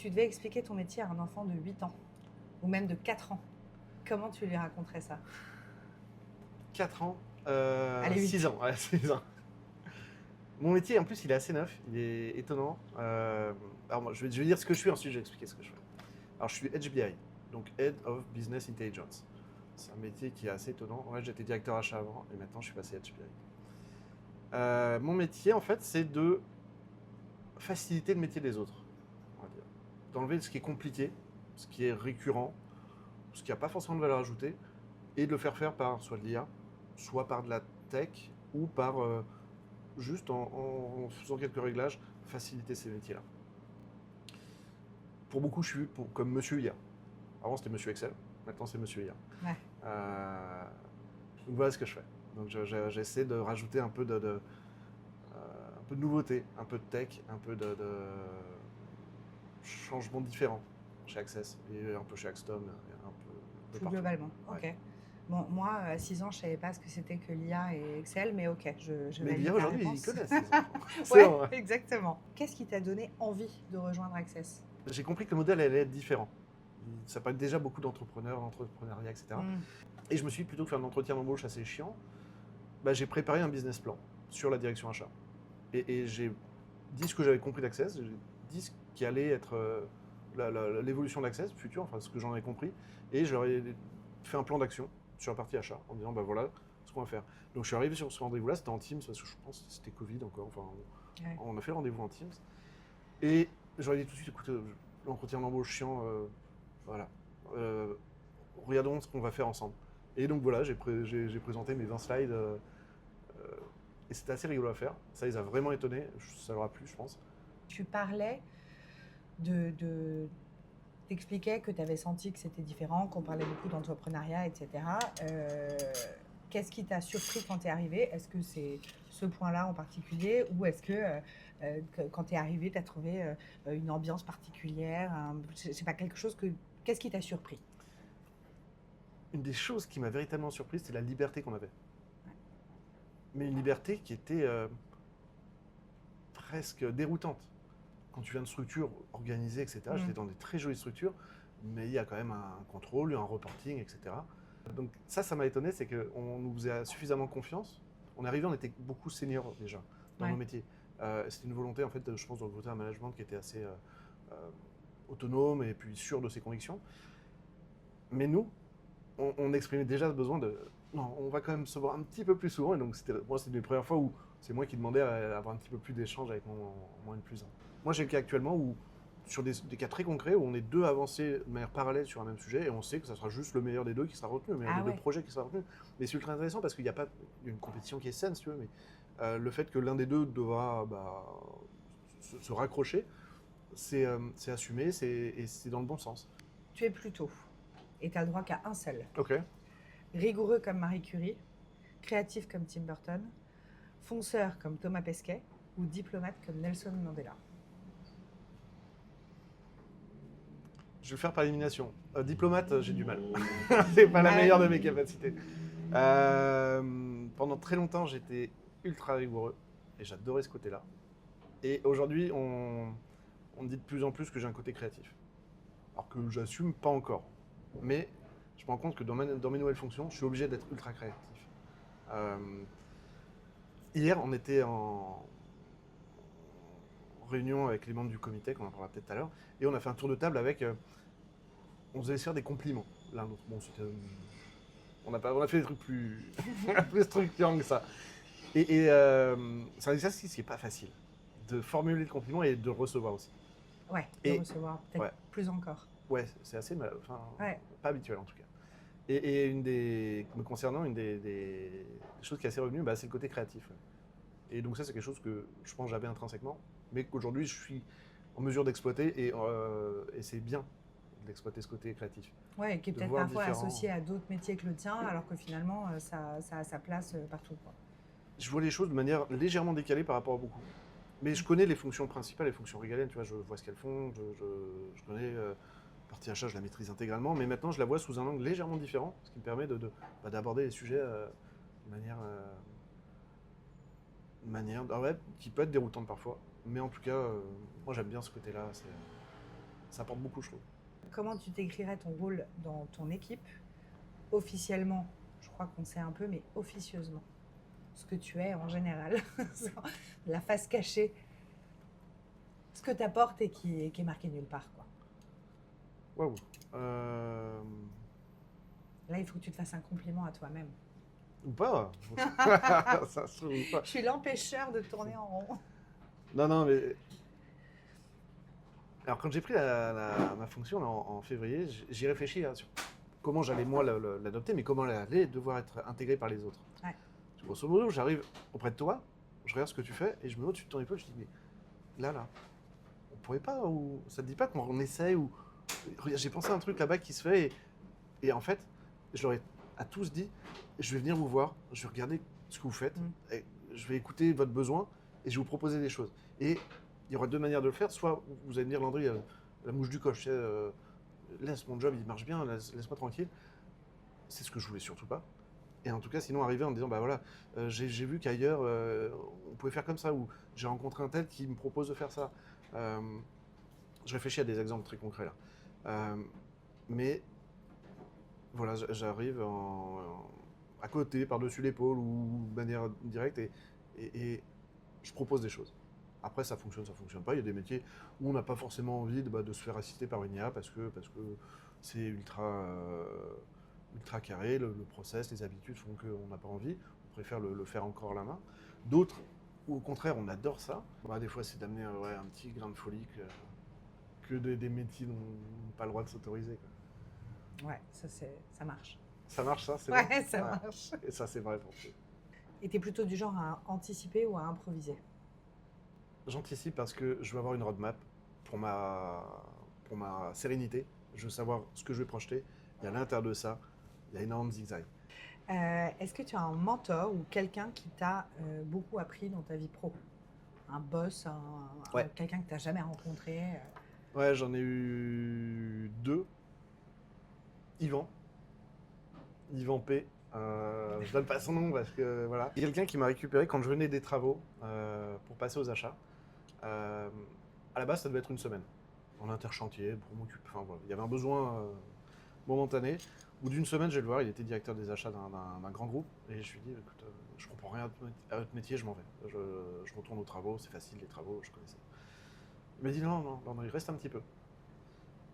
tu devais expliquer ton métier à un enfant de 8 ans, ou même de 4 ans, comment tu lui raconterais ça? 4 ans, Allez, 6 8. ans, ouais, 6 ans. Mon métier, en plus, il est assez neuf, il est étonnant. Alors, moi, je vais dire ce que je suis, ensuite je vais expliquer ce que je fais. Alors, je suis HBI, donc Head of Business Intelligence. C'est un métier qui est assez étonnant. Ouais, j'étais directeur achat avant, et maintenant, je suis passé HBI. Mon métier, en fait, c'est de faciliter le métier des autres, on va dire. D'enlever ce qui est compliqué, ce qui est récurrent, ce qui n'a pas forcément de valeur ajoutée, et de le faire par soit de l'IA, soit par de la tech, ou par juste en faisant quelques réglages, faciliter ces métiers-là. Pour beaucoup, je suis comme Monsieur IA. Avant, c'était Monsieur Excel. Maintenant, c'est Monsieur IA. Ouais. Donc voilà ce que je fais. Donc j'essaie de rajouter un peu de nouveauté, un peu de tech, un peu de changements différents chez Access et un peu chez Axstom, et un peu Plus partout. globalement, Ouais. ok. Bon, moi, à 6 ans, je ne savais pas ce que c'était que l'IA et Excel, mais ok, je Mais valide l'IA ta aujourd'hui, ils réponse. connaissent les enfants. C'est Ouais, vrai. exactement. Qu'est-ce qui t'a donné envie de rejoindre Access? J'ai compris que le modèle allait être différent. Ça parlait déjà beaucoup d'entrepreneurs, d'entrepreneuriat, etc. Mm. Et je me suis dit, plutôt que faire un entretien d'embauche assez chiant, j'ai préparé un business plan sur la direction achat. Et j'ai dit ce que j'avais compris d'Access, j'ai dit ce qui allait être l'évolution d'Access future, enfin ce que j'en avais compris, et j'aurais fait un plan d'action sur la partie achat en disant voilà ce qu'on va faire. Donc je suis arrivé sur ce rendez-vous-là, c'était en Teams parce que je pense que c'était Covid encore, enfin Ouais. on a fait le rendez-vous en Teams. Et j'aurais dit tout de suite, écoutez, l'entretien d'embauche chiant, voilà, regardons ce qu'on va faire ensemble. Et donc voilà, j'ai présenté mes 20 slides. Et c'était assez rigolo à faire. Ça les a vraiment étonnés. Ça leur a plu, je pense. Tu parlais t'expliquais que tu avais senti que c'était différent, qu'on parlait beaucoup d'entrepreneuriat, etc. Qu'est-ce qui t'a surpris quand tu es arrivé? Est-ce que c'est ce point-là en particulier ou est-ce que quand tu es arrivé, tu as trouvé une ambiance particulière, je sais pas, quelque chose que... Qu'est-ce qui t'a surpris? Une des choses qui m'a véritablement surprise, c'est la liberté qu'on avait. Mais une liberté qui était presque déroutante. Quand tu viens de structures organisées, etc., j'étais dans des très jolies structures, mais il y a quand même un contrôle, un reporting, etc. Donc ça m'a étonné, c'est qu'on nous faisait suffisamment confiance. On est arrivé, on était beaucoup seniors déjà dans nos métiers. C'était une volonté, en fait, je pense, de recruter un management qui était assez autonome et puis sûr de ses convictions. Mais nous, on exprimait déjà le besoin de... Non, on va quand même se voir un petit peu plus souvent. Et donc, c'était les premières fois où c'est moi qui demandais à avoir un petit peu plus d'échanges avec mon N+1. Moi, j'ai le cas actuellement où, sur des cas très concrets, où on est deux avancés de manière parallèle sur un même sujet, et on sait que ça sera juste le meilleur des deux qui sera retenu, le meilleur des deux projets qui sera retenu. Mais c'est ultra intéressant parce qu'il y a pas une compétition qui est saine, si tu veux, mais le fait que l'un des deux devra se raccrocher, c'est assumé, et c'est dans le bon sens. Tu es plutôt, et tu as le droit qu'à un seul. Ok. Rigoureux comme Marie Curie, créatif comme Tim Burton, fonceur comme Thomas Pesquet ou diplomate comme Nelson Mandela? Je vais le faire par élimination. Diplomate, j'ai du mal. C'est pas la meilleure de mes capacités. Pendant très longtemps, j'étais ultra rigoureux et j'adorais ce côté-là. Et aujourd'hui, on me dit de plus en plus que j'ai un côté créatif. Alors que j'assume pas encore. Mais je me rends compte que dans mes nouvelles fonctions, je suis obligé d'être ultra créatif. Hier, on était en réunion avec les membres du comité, qu'on en parlera peut-être tout à l'heure, et on a fait un tour de table avec... on faisait se faire des compliments l'un l'autre. Bon, on a fait des trucs plus, plus structurants que ça. Et c'est un exercice qui n'est pas facile, de formuler le compliment et de le recevoir aussi. Ouais, de recevoir peut-être plus encore. Ouais, c'est assez pas habituel en tout cas. Et me concernant, une des choses qui est assez revenue, c'est le côté créatif. Et donc ça, c'est quelque chose que je pense que j'avais intrinsèquement, mais qu'aujourd'hui, je suis en mesure d'exploiter, et c'est bien d'exploiter ce côté créatif. Ouais, qui est peut-être parfois associé à d'autres métiers que le tien, alors que finalement, ça a sa place partout, quoi. Je vois les choses de manière légèrement décalée par rapport à beaucoup. Mais je connais les fonctions principales, les fonctions régaliennes, tu vois, je vois ce qu'elles font, je connais la partie achat, je la maîtrise intégralement, mais maintenant je la vois sous un angle légèrement différent, ce qui me permet d'aborder les sujets de manière qui peut être déroutante parfois. Mais en tout cas, moi j'aime bien ce côté-là, ça apporte beaucoup, je trouve. Comment tu décrirais ton rôle dans ton équipe? Officiellement, je crois qu'on sait un peu, mais officieusement, ce que tu es en général, la face cachée, ce que tu apportes et qui est marqué nulle part, quoi. Waouh. Là, il faut que tu te fasses un compliment à toi-même. Ou pas. Ça se trouve ou pas. Je suis l'empêcheur de tourner en rond. Non, mais... Alors, quand j'ai pris ma fonction là, en février, j'y réfléchis hein, sur comment j'allais moi l'adopter, mais comment elle allait devoir être intégrée par les autres. Ouais. Grosso modo, j'arrive auprès de toi, je regarde ce que tu fais, et je me mets au-dessus de ton épaule, je dis, mais là, on pourrait pas, ou ça te dit pas qu'on essaye, ou... Regarde, j'ai pensé à un truc là-bas qui se fait, et en fait, je leur ai à tous dit, je vais venir vous voir, je vais regarder ce que vous faites, et je vais écouter votre besoin, et je vais vous proposer des choses. Et il y aura deux manières de le faire, soit vous allez me dire, Landry, la mouche du coche, laisse mon job, il marche bien, laisse-moi tranquille. C'est ce que je voulais surtout pas. Et en tout cas, sinon arriver en me disant, bah voilà, j'ai vu qu'ailleurs, on pouvait faire comme ça, ou j'ai rencontré un tel qui me propose de faire ça. Je réfléchis à des exemples très concrets là. Mais voilà, j'arrive à côté, par-dessus l'épaule, ou de manière directe, et je propose des choses. Après, ça fonctionne pas. Il y a des métiers où on n'a pas forcément envie de se faire assister par une IA parce que c'est ultra carré, le process, les habitudes font qu'on n'a pas envie. On préfère le faire encore à la main. D'autres, où au contraire, on adore ça. Bah, des fois, c'est d'amener un petit grain de folie que des métiers n'ont pas le droit de s'autoriser. Ouais, ça marche. Ça marche, ça, c'est Ouais, vrai. ça marche. Et ça, c'est vrai pour tout. Et t'es plutôt du genre à anticiper ou à improviser? J'anticipe parce que je veux avoir une roadmap pour ma sérénité. Je veux savoir ce que je vais projeter. Et à l'intérieur de ça, il y a énormément de zigzag. Est-ce que tu as un mentor ou quelqu'un qui t'a beaucoup appris dans ta vie pro? Un boss, Ouais. quelqu'un que tu n'as jamais rencontré? Ouais, j'en ai eu deux. Yvan P. Je donne pas son nom parce que voilà. Il y a quelqu'un qui m'a récupéré quand je venais des travaux pour passer aux achats. À la base, ça devait être une semaine en interchantier pour m'occuper. Enfin voilà, il y avait un besoin momentané. Au bout d'une semaine, je vais le voir. Il était directeur des achats d'un grand groupe et je lui ai dit, écoute, je comprends rien à votre métier, je m'en vais. Je retourne aux travaux, c'est facile les travaux, je connaissais. Il m'a dit non, il reste un petit peu.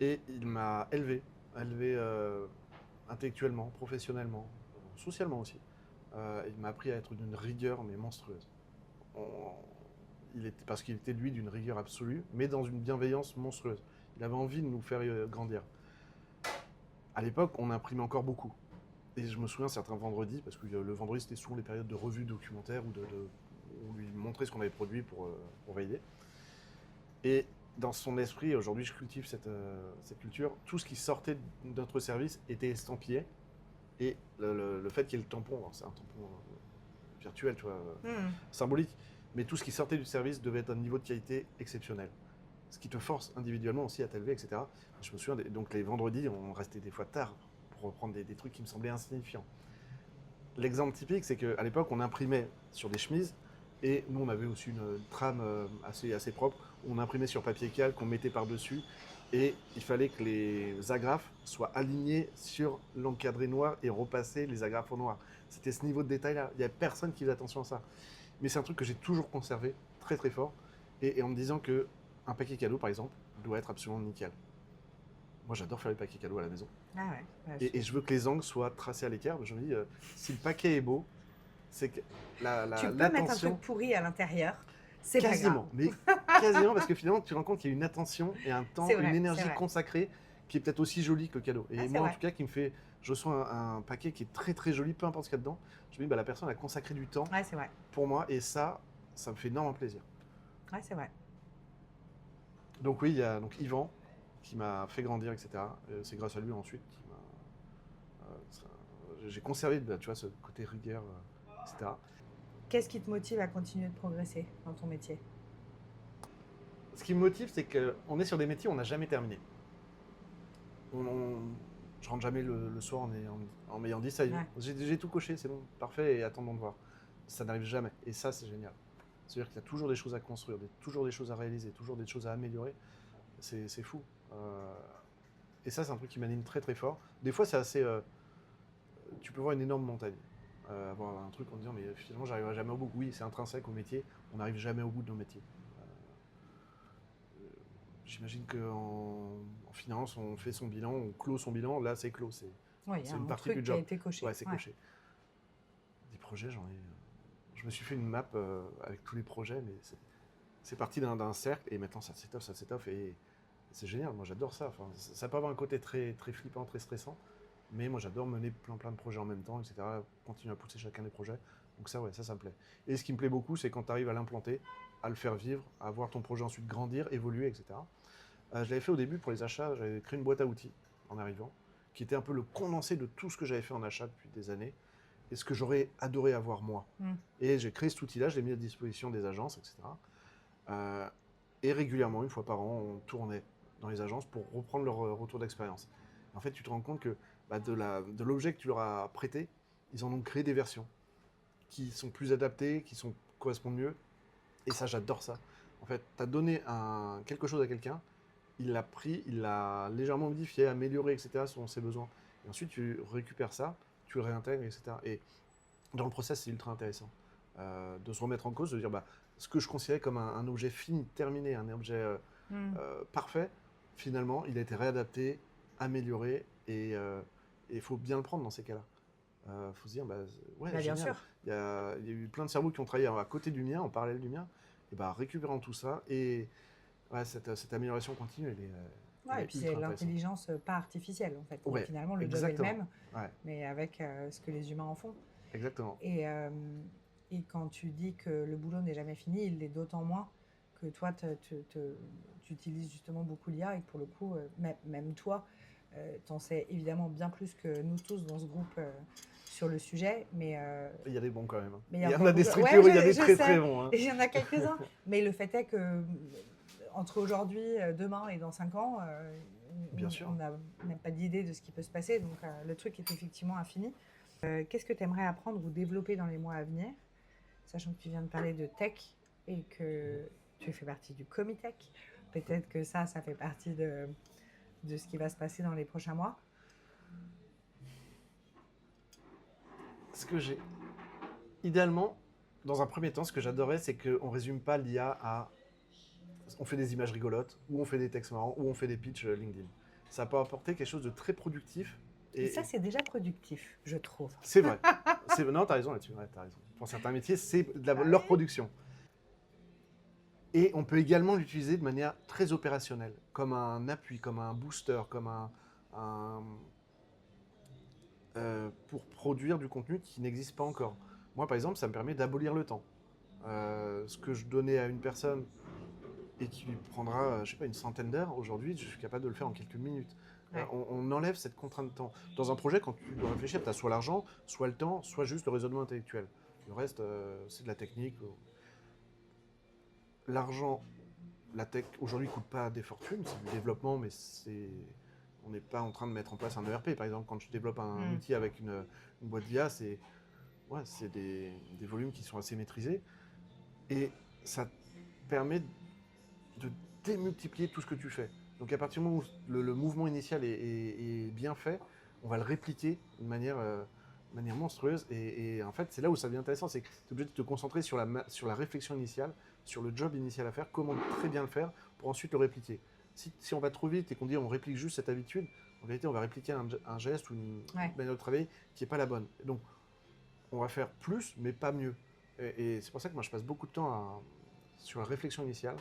Et il m'a élevé intellectuellement, professionnellement, socialement aussi. Il m'a appris à être d'une rigueur mais monstrueuse. Parce qu'il était lui d'une rigueur absolue, mais dans une bienveillance monstrueuse. Il avait envie de nous faire grandir. À l'époque, on imprimait encore beaucoup. Et je me souviens certains vendredis, parce que le vendredi c'était souvent les périodes de revues documentaires où on lui montrait ce qu'on avait produit pour valider. Et dans son esprit, aujourd'hui je cultive cette culture, tout ce qui sortait de notre service était estampillé. Et le fait qu'il y ait le tampon, c'est un tampon virtuel, tu vois, symbolique, mais tout ce qui sortait du service devait être un niveau de qualité exceptionnel. Ce qui te force individuellement aussi à t'élever, etc. Je me souviens, donc les vendredis, on restait des fois tard pour reprendre des trucs qui me semblaient insignifiants. L'exemple typique, c'est qu'à l'époque, on imprimait sur des chemises, et nous, on avait aussi une trame assez propre. On imprimait sur papier calque, qu'on mettait par-dessus, et il fallait que les agrafes soient alignées sur l'encadré noir et repasser les agrafes au noir. C'était ce niveau de détail-là. Il n'y avait personne qui faisait attention à ça. Mais c'est un truc que j'ai toujours conservé, très très fort, et en me disant qu'un paquet cadeau, par exemple, doit être absolument nickel. Moi, j'adore faire les paquets cadeaux à la maison. Ah ouais. Et je veux que les angles soient tracés à l'équerre. Je me dis, si le paquet est beau, c'est que tu peux mettre un truc pourri à l'intérieur, c'est pas grave. Quasiment, mais quasiment, parce que finalement, tu te rends compte qu'il y a une attention et un temps, une énergie consacrée qui est peut-être aussi jolie que le cadeau. Et moi, en tout cas, qui me fait, je reçois un paquet qui est très très joli, peu importe ce qu'il y a dedans. Je me dis, la personne a consacré du temps pour moi, et ça me fait énormément plaisir. Ouais, c'est vrai. Donc oui, il y a Yvan qui m'a fait grandir, etc. C'est grâce à lui ensuite j'ai conservé, tu vois, ce côté rigueur, etc. Qu'est-ce qui te motive à continuer de progresser dans ton métier? Ce qui me motive, c'est qu'on est sur des métiers où on n'a jamais terminé. Je rentre jamais le soir en m'ayant dit ça y est, j'ai tout coché, c'est bon, parfait, et attendons de voir. Ça n'arrive jamais, et ça c'est génial. C'est-à-dire qu'il y a toujours des choses à construire, toujours des choses à réaliser, toujours des choses à améliorer. C'est fou. Et ça, c'est un truc qui m'anime très très fort. Des fois, c'est assez... tu peux voir une énorme montagne. Avoir un truc en disant, mais finalement, j'arriverai jamais au bout. Oui, c'est intrinsèque au métier. On n'arrive jamais au bout de nos métiers. J'imagine qu'en finance, on fait son bilan, on clôt son bilan. Là, c'est clos. C'est Oui, il y a une un partie truc du qui a job. été coché. Ouais, c'est coché. Des projets, j'en ai... Je me suis fait une map avec tous les projets, mais c'est parti d'un cercle et maintenant ça s'étoffe et c'est génial. Moi, j'adore ça. Enfin, ça peut avoir un côté très, très flippant, très stressant, mais moi, j'adore mener plein de projets en même temps, etc. Continuer à pousser chacun des projets. Donc ça, ouais, ça me plaît. Et ce qui me plaît beaucoup, c'est quand tu arrives à l'implanter, à le faire vivre, à voir ton projet ensuite grandir, évoluer, etc. Je l'avais fait au début pour les achats. J'avais créé une boîte à outils en arrivant, qui était un peu le condensé de tout ce que j'avais fait en achat depuis des années et ce que j'aurais adoré avoir moi. Et j'ai créé cet outil-là, je l'ai mis à disposition des agences, etc. Et régulièrement, une fois par an, on tournait dans les agences pour reprendre leur retour d'expérience. En fait, tu te rends compte que de l'objet que tu leur as prêté, ils en ont créé des versions qui sont plus adaptées, correspondent mieux. Et ça, j'adore ça. En fait, tu as donné quelque chose à quelqu'un, il l'a pris, il l'a légèrement modifié, amélioré, etc. selon ses besoins. Et ensuite, tu récupères ça, tu le réintègres, etc. Et dans le process, c'est ultra intéressant de se remettre en cause, de dire ce que je considérais comme un objet fini, terminé, un objet parfait, finalement, il a été réadapté, amélioré, et il faut bien le prendre dans ces cas-là. Il faut se dire, ouais, Bien génial. sûr. Il y a eu plein de cerveaux qui ont travaillé à côté du mien, en parallèle du mien, et récupérant tout ça, et ouais, cette amélioration continue, elle Ouais, et est puis c'est ultra intéressante. l'intelligence pas artificielle en fait. Ouais, Finalement, le job est le même, mais avec ce que les humains en font. Exactement. Et quand tu dis que le boulot n'est jamais fini, il l'est d'autant moins que toi, tu utilises justement beaucoup l'IA et que pour le coup, même toi, tu en sais évidemment bien plus que nous tous dans ce groupe sur le sujet. Mais il y a des bons quand même. Mais il y en a des structures, il y a des très très bons. Il y en a quelques-uns. Mais le fait est que entre aujourd'hui, demain et dans 5 ans, on n'a même pas d'idée de ce qui peut se passer. Donc le truc est effectivement infini. Qu'est-ce que tu aimerais apprendre ou développer dans les mois à venir, sachant que tu viens de parler de tech et que tu fais partie du Comitech? Peut-être que ça fait partie de ce qui va se passer dans les prochains mois. Idéalement, dans un premier temps, ce que j'adorais, c'est qu'on ne résume pas l'IA à... On fait des images rigolotes, ou on fait des textes marrants, ou on fait des pitchs LinkedIn. Ça peut apporter quelque chose de très productif. Et ça, c'est déjà productif, je trouve. C'est vrai. Non, t'as raison là-dessus. Ouais, t'as raison. Pour certains métiers, c'est leur production. Et on peut également l'utiliser de manière très opérationnelle, comme un appui, comme un booster, comme pour produire du contenu qui n'existe pas encore. Moi, par exemple, ça me permet d'abolir le temps. Ce que je donnais à une personne et qui lui prendra, je sais pas, une centaine d'heures, aujourd'hui, je suis capable de le faire en quelques minutes. Ouais. On enlève cette contrainte de temps. Dans un projet, quand tu dois réfléchir, tu as soit l'argent, soit le temps, soit juste le raisonnement intellectuel. Le reste, c'est de la technique. L'argent, la tech, aujourd'hui, ne coûte pas des fortunes. C'est du développement, mais on n'est pas en train de mettre en place un ERP. Par exemple, quand tu développes un outil avec une boîte d'IA, c'est des volumes qui sont assez maîtrisés. Et ça permet de démultiplier tout ce que tu fais. Donc à partir du moment où le mouvement initial est bien fait, on va le répliquer de manière monstrueuse. Et en fait, c'est là où ça devient intéressant, c'est que tu es obligé de te concentrer sur la réflexion initiale, sur le job initial à faire, comment très bien le faire pour ensuite le répliquer. Si on va trop vite et qu'on dit on réplique juste cette habitude, en vérité, on va répliquer un geste ou une manière de travailler qui n'est pas la bonne. Et donc, on va faire plus, mais pas mieux. Et c'est pour ça que moi, je passe beaucoup de temps sur la réflexion initiale,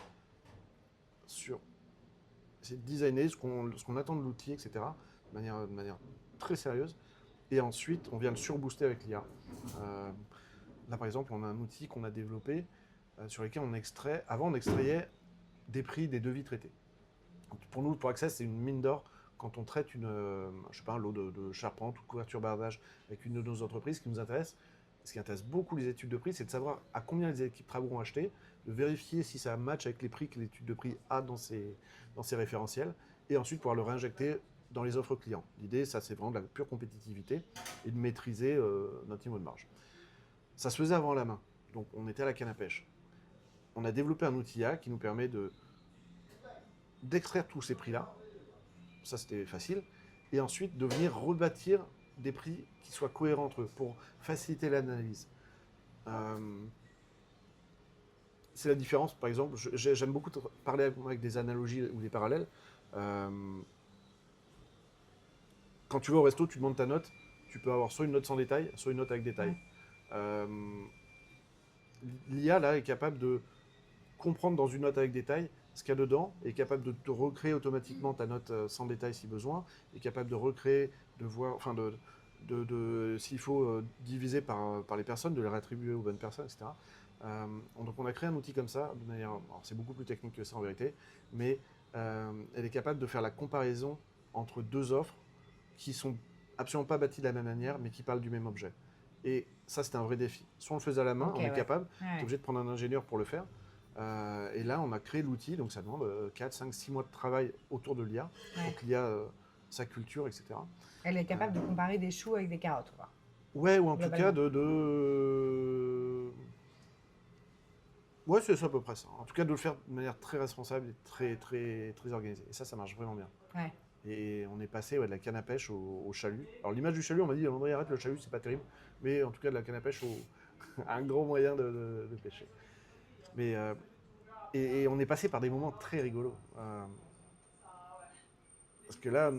c'est de designer ce qu'on attend de l'outil, etc., de manière très sérieuse. Et ensuite, on vient le surbooster avec l'IA. Là, par exemple, on a un outil qu'on a développé sur lequel on extrait. Avant, on extrayait des prix des devis traités. Donc, pour nous, pour Access, c'est une mine d'or quand on traite un lot de charpente ou de couverture bardage avec une de nos entreprises qui nous intéresse. Ce qui intéresse beaucoup les études de prix, c'est de savoir à combien les équipes travaux ont acheté, de vérifier si ça match avec les prix que l'étude de prix a dans ses référentiels, et ensuite pouvoir le réinjecter dans les offres clients. L'idée, ça, c'est vraiment de la pure compétitivité et de maîtriser notre niveau de marge. Ça se faisait avant à la main, donc on était à la canne à pêche. On a développé un outil IA qui nous permet d'extraire tous ces prix-là Ça, c'était facile. Et ensuite, de venir rebâtir des prix qui soient cohérents entre eux pour faciliter l'analyse. C'est la différence, par exemple, j'aime beaucoup parler avec des analogies ou des parallèles. Quand tu vas au resto, tu demandes ta note, tu peux avoir soit une note sans détail, soit une note avec détail. L'IA, là, est capable de comprendre dans une note avec détail ce qu'il y a dedans, est capable de te recréer automatiquement ta note sans détail si besoin, est capable de recréer, de voir, enfin, s'il faut diviser par les personnes, de les réattribuer aux bonnes personnes, etc. Donc on a créé un outil comme ça, de manière, alors c'est beaucoup plus technique que ça en vérité, mais elle est capable de faire la comparaison entre deux offres qui sont absolument pas bâties de la même manière, mais qui parlent du même objet. Et ça, c'était un vrai défi. Soit on le faisait à la main, on est capable, tu es obligé de prendre un ingénieur pour le faire. Et là, on a créé l'outil, donc ça demande 4, 5, 6 mois de travail autour de l'IA, pour que l'IA, sa culture, etc. Elle est capable de comparer des choux avec des carottes, quoi. Ouais, ou en tout cas ouais, c'est ça à peu près ça. En tout cas, de le faire de manière très responsable et très, très, très organisée. Et ça marche vraiment bien. Ouais. Et on est passé de la canne à pêche au chalut. Alors l'image du chalut, on m'a dit, André, arrête, le chalut, c'est pas terrible. Mais en tout cas, de la canne à pêche un gros moyen de pêcher. Mais, et on est passé par des moments très rigolos. Parce que là,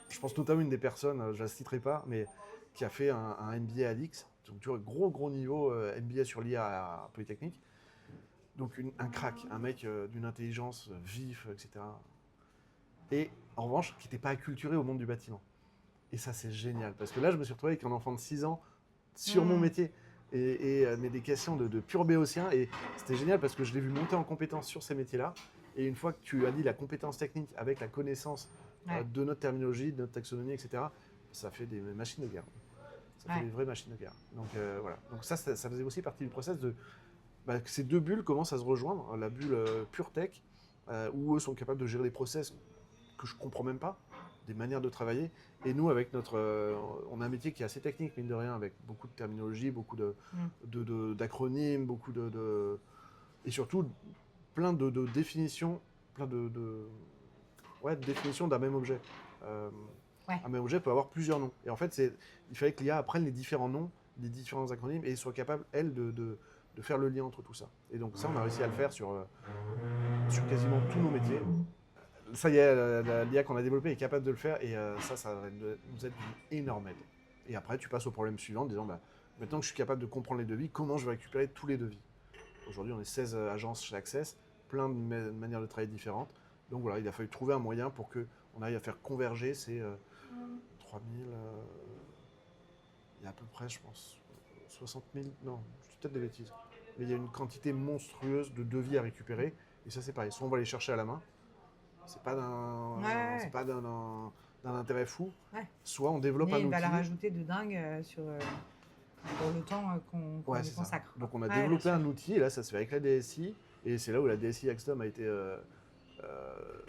je pense notamment une des personnes, je ne la citerai pas, mais qui a fait un MBA à l'X. Donc tu vois, gros niveau MBA sur l'IA à Polytechnique. Donc un crack, un mec d'une intelligence vif, etc. Et en revanche, qui n'était pas acculturé au monde du bâtiment. Et ça, c'est génial. Parce que là, je me suis retrouvé avec un enfant de 6 ans sur mon métier. Mais des questions de pur béotien. Et c'était génial parce que je l'ai vu monter en compétence sur ces métiers-là. Et une fois que tu as dit la compétence technique avec la connaissance de notre terminologie, de notre taxonomie, etc., ça fait des machines de guerre. Ça fait des vraies machines de guerre. Donc voilà. Donc ça faisait aussi partie du process de que ces deux bulles commencent à se rejoindre. La bulle pure tech, où eux sont capables de gérer des process que je comprends même pas, des manières de travailler. Et nous, avec notre, on a un métier qui est assez technique, mine de rien, avec beaucoup de terminologie, beaucoup d'acronymes, beaucoup et surtout plein de définitions, plein de définitions d'un même objet. Un même objet peut avoir plusieurs noms. Et en fait, il fallait que l'IA apprenne les différents noms, les différents acronymes, et soit capable, elle, de faire le lien entre tout ça. Et donc ça, on a réussi à le faire sur quasiment tous nos métiers. Ça y est, l'IA qu'on a développée est capable de le faire, et ça va nous être d'une énorme aide. Et après, tu passes au problème suivant, en disant, maintenant que je suis capable de comprendre les devis, comment je vais récupérer tous les devis? Aujourd'hui, on est 16 agences chez Access, plein de manières de travailler différentes. Donc voilà, il a fallu trouver un moyen pour qu'on arrive à faire converger ces 3000... il y a à peu près, je pense, 60 000... Non, je dis peut-être des bêtises. Mais il y a une quantité monstrueuse de devis à récupérer. Et ça, c'est pareil. Soit on va les chercher à la main, c'est pas d'un intérêt fou. Soit on développe un outil. Il va la rajouter de dingue pour le temps qu'on y consacre. Donc on a développé un outil, et là ça se fait avec la DSI, et c'est là où la DSI Axdom a été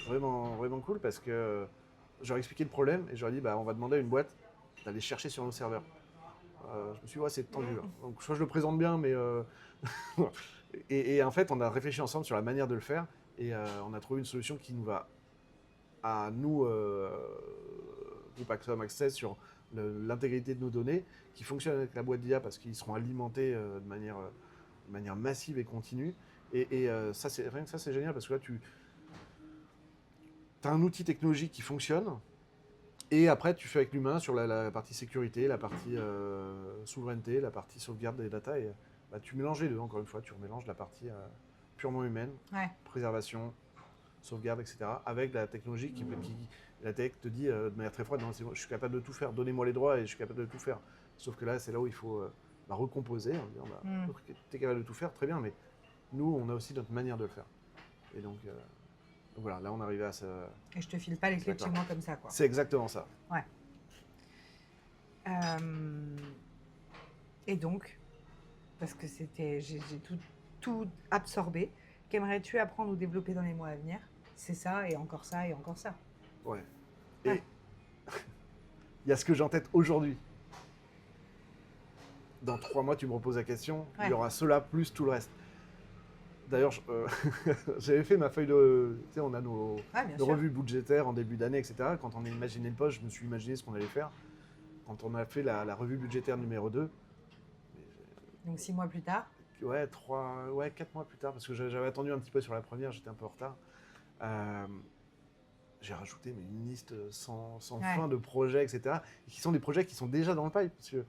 vraiment, vraiment cool, parce que j'aurais expliqué le problème, et j'aurais dit on va demander à une boîte d'aller chercher sur nos serveurs. Je me suis dit, c'est tendu. Hein. Donc soit je le présente bien, mais... et en fait, on a réfléchi ensemble sur la manière de le faire, et on a trouvé une solution qui nous va à nous, groupe Axdom Access, sur l'intégrité de nos données, qui fonctionne avec la boîte d'IA parce qu'ils seront alimentés de manière massive et continue. Et ça, rien que ça, c'est génial, parce que là, tu as un outil technologique qui fonctionne, et après, tu fais avec l'humain sur la partie sécurité, la partie souveraineté, la partie sauvegarde des data, et tu mélanges les deux, encore une fois, tu remélanges la partie purement humaine, préservation, sauvegarde, etc., avec la technologie la tech te dit de manière très froide, non, je suis capable de tout faire, donnez-moi les droits et je suis capable de tout faire. Sauf que là, c'est là où il faut recomposer, en disant, tu es capable de tout faire, très bien, mais nous, on a aussi notre manière de le faire. Et donc voilà, là, on arrivait à ça. Et je te file pas les clés de chez moi comme ça, quoi. C'est exactement ça. Ouais. Et donc, parce que j'ai tout absorbé, qu'aimerais-tu apprendre ou développer dans les mois à venir? C'est ça, et encore ça, et encore ça. Ouais. Et il y a ce que j'ai en tête aujourd'hui. Dans 3 mois, tu me reposes la question, il y aura cela plus tout le reste. D'ailleurs, j'avais fait ma feuille de. Tu sais, on a nos Ouais, bien nos sûr. revues budgétaires en début d'année, etc. Quand on a imaginé le poste, je me suis imaginé ce qu'on allait faire. Quand on a fait la revue budgétaire numéro 2, Donc 6 mois plus tard. ouais, 4 mois plus tard, parce que j'avais attendu un petit peu sur la première, j'étais un peu en retard. Euh, j'ai rajouté une liste sans Ouais. fin de projets, etc. Et qui sont des projets qui sont déjà dans le pipe. Parce que,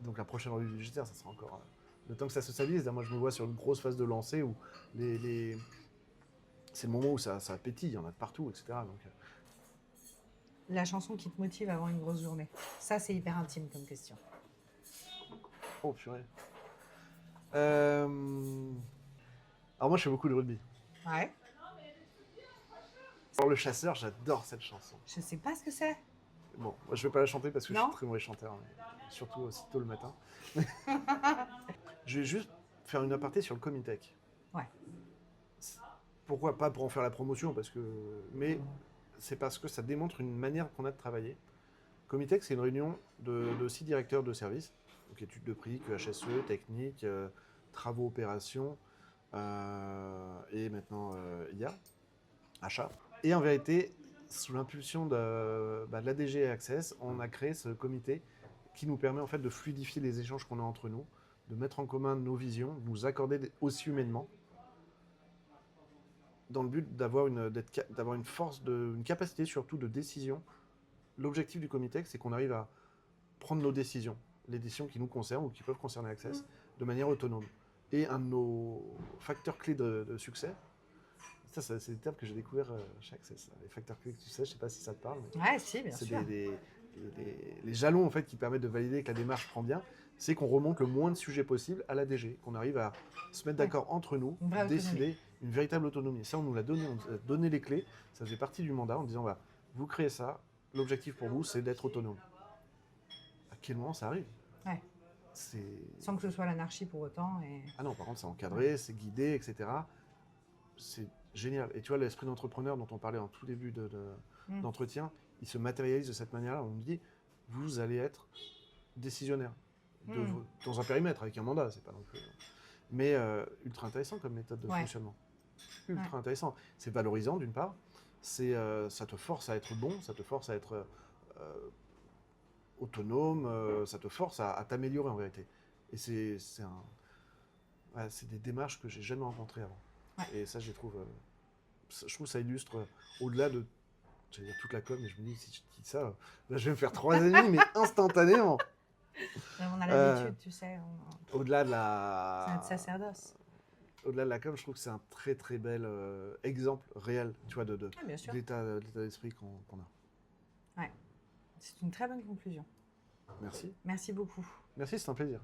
donc la prochaine revue budgétaire, ça sera encore le temps que ça se stabilise. Là, moi, je me vois sur une grosse phase de lancée où c'est le moment où ça pétille, il y en a de partout, etc. Donc, La chanson qui te motive avant une grosse journée. Ça, c'est hyper intime comme question. oh purée. Alors moi, je fais beaucoup de rugby. Ouais. Alors le chasseur, j'adore cette chanson. Je sais pas ce que c'est. Bon, moi, je vais pas la chanter parce que je Non. suis très mauvais chanteur, mais surtout aussi tôt le matin. Je vais juste faire une aparté sur le Comitech. Ouais. Pourquoi pas pour en faire la promotion, mais c'est parce que ça démontre une manière qu'on a de travailler. Comitech, c'est une réunion de 6 directeurs de services, donc études de prix, QHSE, technique, travaux, opérations, et maintenant IA, achat. Et en vérité, sous l'impulsion de l'ADG et Access, on a créé ce comité qui nous permet en fait de fluidifier les échanges qu'on a entre nous, de mettre en commun nos visions, de nous accorder aussi humainement, dans le but d'avoir une force, une capacité surtout de décision. L'objectif du comité, c'est qu'on arrive à prendre nos décisions, les décisions qui nous concernent ou qui peuvent concerner Access, de manière autonome. Et un de nos facteurs clés de succès, ça c'est des termes que j'ai découvert chez Access, les facteurs clés de succès, je ne sais pas si ça te parle, mais Ouais, si, bien c'est sûr. les jalons en fait, qui permettent de valider que la démarche prend bien, c'est qu'on remonte le moins de sujets possible à l'ADG, qu'on arrive à se mettre d'accord entre nous, Une vraie décider une véritable autonomie. Et ça, on nous l'a donné, on nous a donné les clés, ça faisait partie du mandat en disant, vous créez ça, l'objectif pour vous, c'est d'être autonome. À quel moment ça arrive? Ouais. C'est... Sans que ce soit l'anarchie pour autant. Et... Ah non, par contre, c'est encadré, c'est guidé, etc. C'est génial. Et tu vois, l'esprit d'entrepreneur dont on parlait en tout début d'entretien, il se matérialise de cette manière-là. On me dit, vous allez être décisionnaire dans un périmètre avec un mandat, c'est pas non plus. Mais ultra intéressant comme méthode de fonctionnement. Ultra intéressant. C'est valorisant d'une part, ça te force à être bon, ça te force à être autonome, ça te force à t'améliorer en vérité. Et c'est des démarches que j'ai jamais rencontrées avant. Ouais. Et ça, je trouve que ça illustre au-delà de, j'allais dire toute la com, mais je me dis, si je dis ça, là, je vais me faire 3 ennemis, mais instantanément. On a l'habitude, tu sais. Au-delà de la... C'est notre sacerdoce. Au-delà de la com, je trouve que c'est un très très bel exemple réel, tu vois, d'état d'esprit qu'on a. Ouais. C'est une très bonne conclusion. Merci. Merci beaucoup. Merci, c'est un plaisir.